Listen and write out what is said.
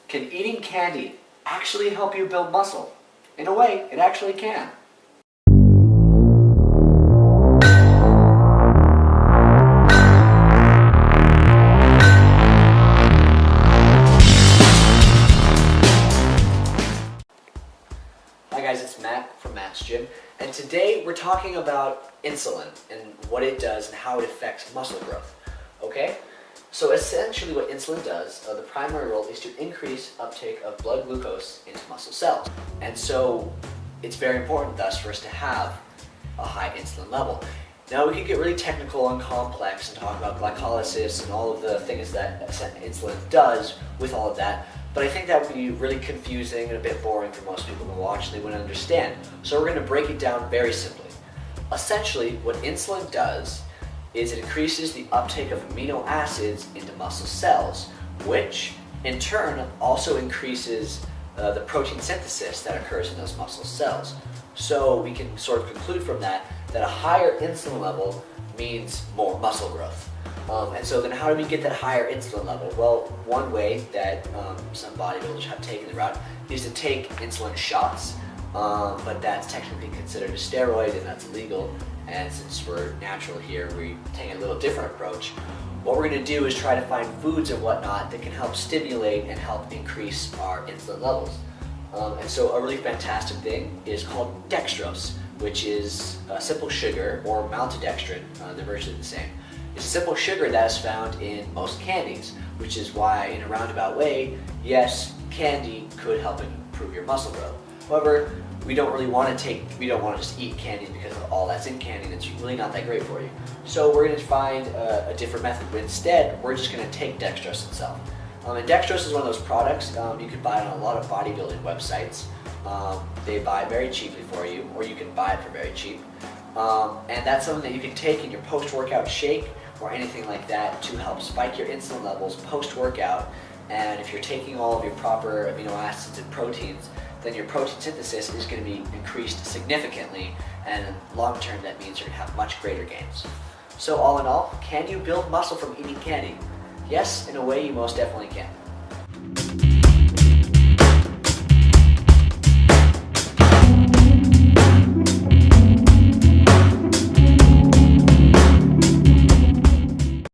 Can eating candy actually help you build muscle? In a way, it actually can. Hi guys, it's Matt from Matt's Gym, and today we're talking about insulin and what it does and how it affects muscle growth. Okay? So essentially what insulin does, the primary role is to increase uptake of blood glucose into muscle cells. And so it's very important thus for us to have a high insulin level. Now we could get really technical and complex and talk about glycolysis and all of the things that insulin does with all of that, but I think that would be really confusing and a bit boring for most people to watch and they wouldn't understand. So we're going to break it down very simply. Essentially what insulin does is it increases the uptake of amino acids into muscle cells, which in turn also increases the protein synthesis that occurs in those muscle cells. So we can sort of conclude from that that a higher insulin level means more muscle growth. And so then how do we get that higher insulin level? Well, one way that some bodybuilders have taken the route is to take insulin shots, but that's technically considered a steroid and that's illegal. And since we're natural here, we take a little different approach. What we're going to do is try to find foods and whatnot that can help stimulate and help increase our insulin levels. And so a really fantastic thing is called dextrose, which is a simple sugar, or maltodextrin, they're virtually the same. It's a simple sugar that is found in most candies, which is why in a roundabout way, yes, candy could help improve your muscle growth. However, we don't want to just eat candy because of all that's in candy that's really not that great for you. So we're going to find a different method, but instead we're just going to take dextrose itself. And dextrose is one of those products you can buy on a lot of bodybuilding websites. They buy it very cheaply for you, or you can buy it for very cheap. And that's something that you can take in your post-workout shake or anything like that to help spike your insulin levels post-workout. And if you're taking all of your proper amino acids and proteins, then your protein synthesis is going to be increased significantly, and long term that means you're going to have much greater gains. So all in all, can you build muscle from eating candy? Yes, in a way you most definitely can.